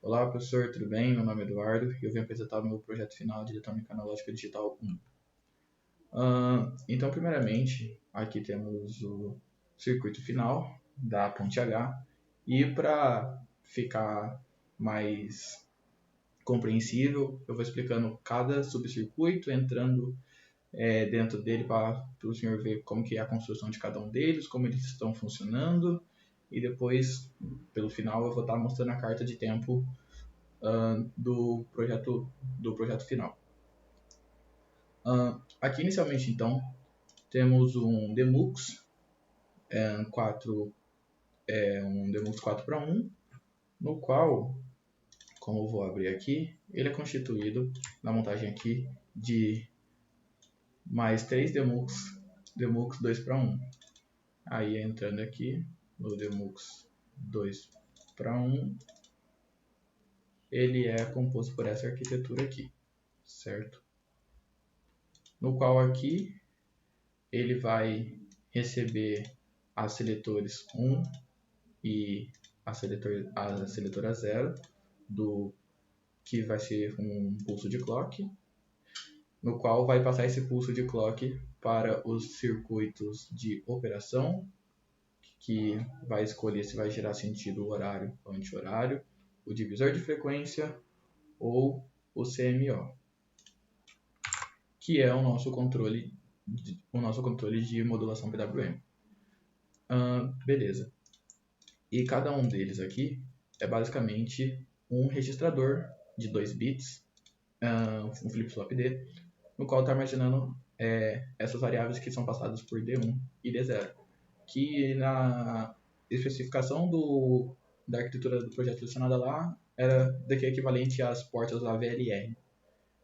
Olá, professor, tudo bem? Meu nome é Eduardo e eu vim apresentar o meu projeto final de eletrônica analógica digital 1. Então, primeiramente, aqui temos o circuito final da ponte H e para ficar mais compreensível, eu vou explicando cada subcircuito, entrando dentro dele para o senhor ver como que é a construção de cada um deles, como eles estão funcionando e depois, pelo final, eu vou estar mostrando a carta de tempo do projeto final. Aqui inicialmente então temos um Demux 4 para 1, no qual, como eu vou abrir aqui, ele é constituído na montagem aqui de mais 3 Demux 2 para 1. Aí entrando aqui no Demux 2 para 1, ele é composto por essa arquitetura aqui, certo? No qual aqui ele vai receber as seletores 1 e a seletora 0, que vai ser um pulso de clock, no qual vai passar esse pulso de clock para os circuitos de operação, que vai escolher se vai gerar sentido horário ou anti-horário, o divisor de frequência ou o CMO, que é o nosso controle de modulação PWM. Beleza. E cada um deles aqui é basicamente um registrador de 2 bits, um flip-flop D, no qual está armazenando essas variáveis que são passadas por D1 e D0, que na especificação da arquitetura do projeto selecionada lá era daqui equivalente às portas AVLR.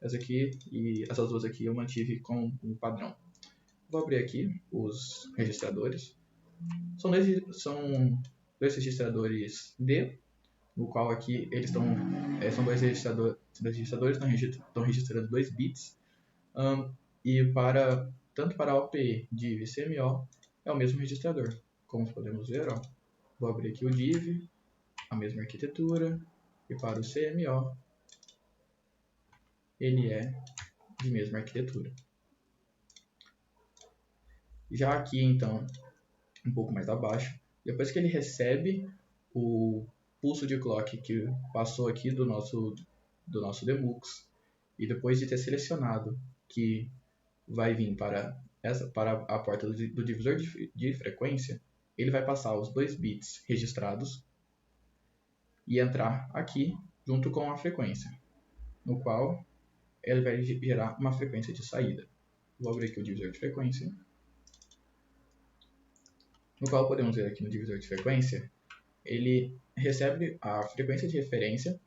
Essa aqui e essas duas aqui eu mantive como um padrão. Vou abrir aqui os registradores. São dois registradores D, no qual aqui eles são dois registradores estão registrando 2 bits, e tanto para a OPE, DIV e CMO é o mesmo registrador. Como podemos ver, vou abrir aqui o DIV, a mesma arquitetura, e para o CMO ele é de mesma arquitetura. Já aqui então, um pouco mais abaixo, depois que ele recebe o pulso de clock que passou aqui do nosso Demux, e depois de ter selecionado que vai vir para a porta do divisor de frequência, ele vai passar os 2 bits registrados e entrar aqui junto com a frequência, no qual ele vai gerar uma frequência de saída. Vou abrir aqui o divisor de frequência, no qual podemos ver aqui no divisor de frequência, ele recebe a frequência de referência,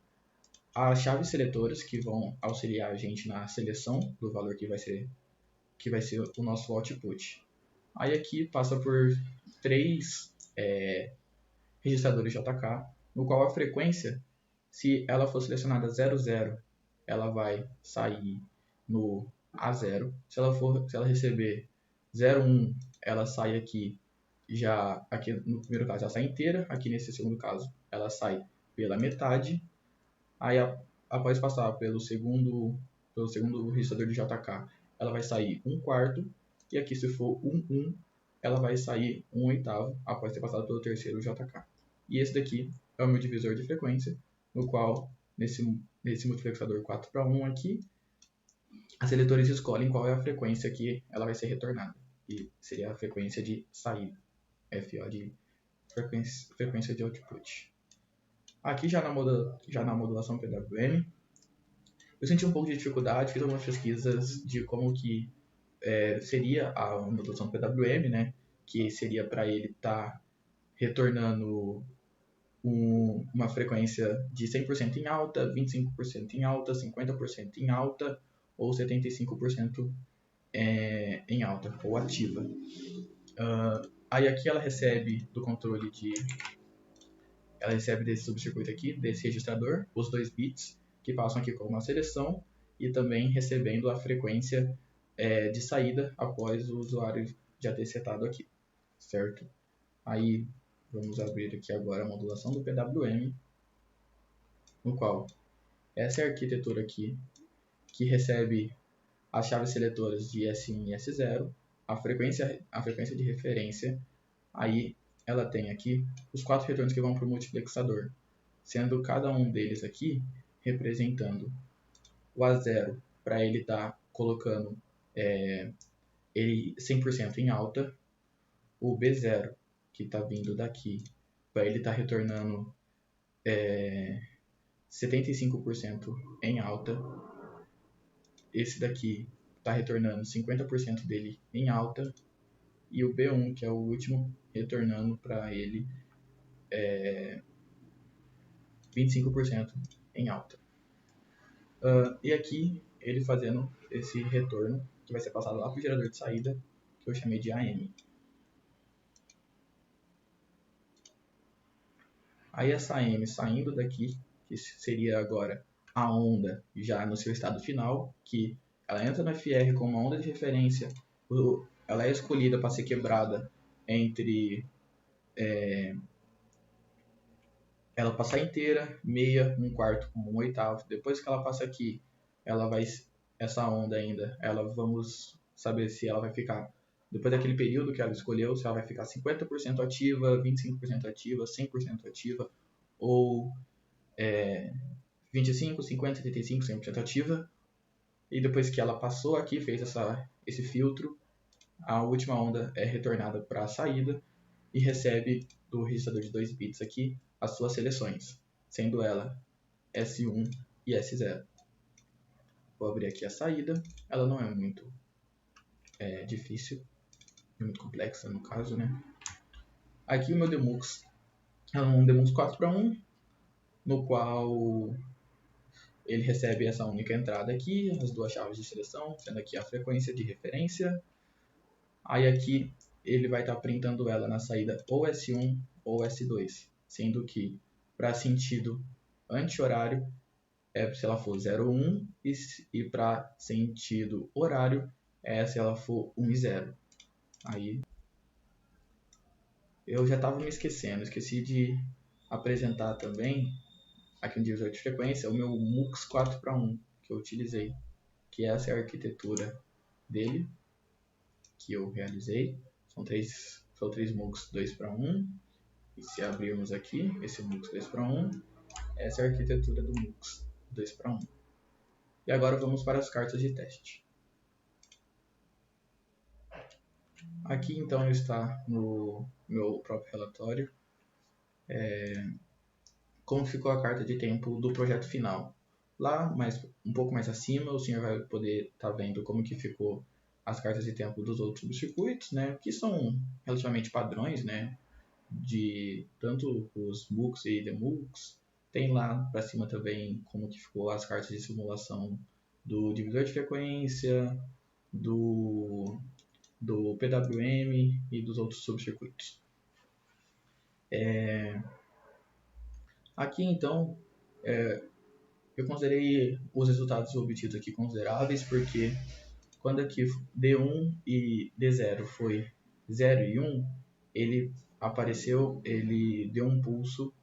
as chaves seletoras que vão auxiliar a gente na seleção do valor que vai ser o nosso output. Aí aqui passa por 3 registradores JK, no qual a frequência, se ela for selecionada 00, ela vai sair no A0. Se ela receber 01, ela sai aqui no primeiro caso ela sai inteira, aqui nesse segundo caso ela sai pela metade. Aí após passar pelo segundo registrador de JK, ela vai sair 1/4, e aqui se for 1/1, ela vai sair 1/8 após ter passado pelo terceiro JK. E esse daqui é o meu divisor de frequência, no qual nesse multiplexador 4 para 1 aqui, as seletores escolhem qual é a frequência que ela vai ser retornada, e seria a frequência de saída, FO de frequência de output. Aqui já na modulação PWM, eu senti um pouco de dificuldade, fiz algumas pesquisas de como que seria a modulação PWM, né? Que seria para ele estar retornando uma frequência de 100% em alta, 25% em alta, 50% em alta ou 75% em alta ou ativa. Aí aqui ela recebe do controle ela recebe desse subcircuito aqui, desse registrador, os 2 bits que passam aqui como uma seleção, e também recebendo a frequência de saída após o usuário já ter setado aqui, certo? Aí vamos abrir aqui agora a modulação do PWM. no qual essa é a arquitetura aqui, que recebe as chaves seletoras de S1 e S0, a frequência de referência, aí ela tem aqui os 4 retornos que vão para o multiplexador, sendo cada um deles aqui representando o A0 para ele estar colocando ele 100% em alta, o B0 que está vindo daqui para ele estar retornando 75% em alta, esse daqui está retornando 50% dele em alta, e o B1, que é o último, retornando para ele 25% em alta. E aqui ele fazendo esse retorno, que vai ser passado lá para o gerador de saída, que eu chamei de AM. Aí essa AM saindo daqui, que seria agora a onda já no seu estado final, que ela entra no FR como uma onda de referência, ela é escolhida para ser quebrada entre ela passar inteira, meia, um quarto, um oitavo. Depois que ela passa aqui, ela vai, essa onda ainda, ela vamos saber se ela vai ficar, depois daquele período que ela escolheu, se ela vai ficar 50% ativa, 25% ativa, 100% ativa, ou 25, 50, 75, 100% ativa. E depois que ela passou aqui, fez esse filtro, a última onda é retornada para a saída e recebe do registrador de 2 bits aqui as suas seleções, sendo ela S1 e S0. Vou abrir aqui a saída, ela não é muito difícil, é muito complexa no caso, né? Aqui o meu Demux é um Demux 4:1, no qual ele recebe essa única entrada aqui, as 2 chaves de seleção, sendo aqui a frequência de referência. Aí aqui ele vai estar printando ela na saída ou S1 ou S2, sendo que para sentido anti-horário é se ela for 0,1 e para sentido horário é se ela for 1 e 0. Aí eu já estava me esquecendo, esqueci de apresentar também aqui no divisor de frequência o meu MUX 4:1 que eu utilizei, que essa é a arquitetura dele que eu realizei. São três MUX 2:1. E se abrirmos aqui esse MUX 2:1, essa é a arquitetura do MUX 2:1. E agora vamos para as cartas de teste. Aqui então está no meu próprio relatório como ficou a carta de tempo do projeto final. Lá, um pouco mais acima, o senhor vai poder estar vendo como que ficou as cartas de tempo dos outros subcircuitos, né, que são relativamente padrões, né, de tanto os MUX e DeMUX. Tem lá para cima também como que ficou as cartas de simulação do divisor de frequência, do PWM e dos outros subcircuitos. Aqui então eu considerei os resultados obtidos aqui consideráveis, porque quando aqui D1 e D0 foi 0 e 1, ele deu um pulso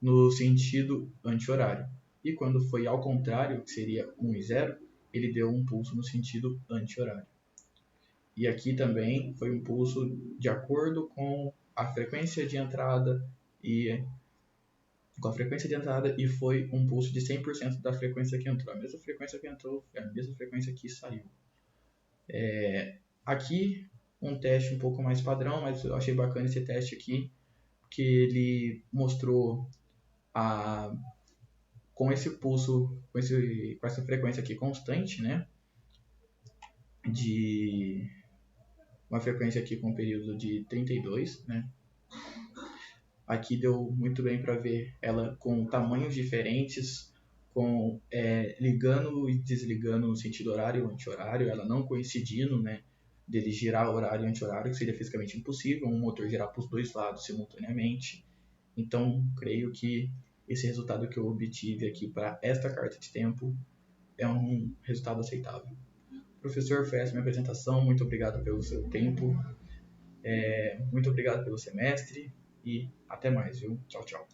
no sentido anti-horário. E quando foi ao contrário, que seria 1 e 0, ele deu um pulso no sentido anti-horário. E aqui também foi um pulso de acordo com a frequência de entrada e foi um pulso de 100% da frequência que entrou. A mesma frequência que entrou é a mesma frequência que saiu. Aqui um teste um pouco mais padrão, mas eu achei bacana esse teste aqui, que ele mostrou com esse pulso, com essa frequência aqui constante, né, de uma frequência aqui com um período de 32, né. Aqui deu muito bem para ver ela com tamanhos diferentes, ligando e desligando no sentido horário e anti-horário, ela não coincidindo, né, dele girar horário e anti-horário, que seria fisicamente impossível, um motor girar para os dois lados simultaneamente. Então, creio que esse resultado que eu obtive aqui para esta carta de tempo é um resultado aceitável. Professor, foi essa minha apresentação. Muito obrigado pelo seu tempo. Muito obrigado pelo semestre e até mais, viu? Tchau, tchau.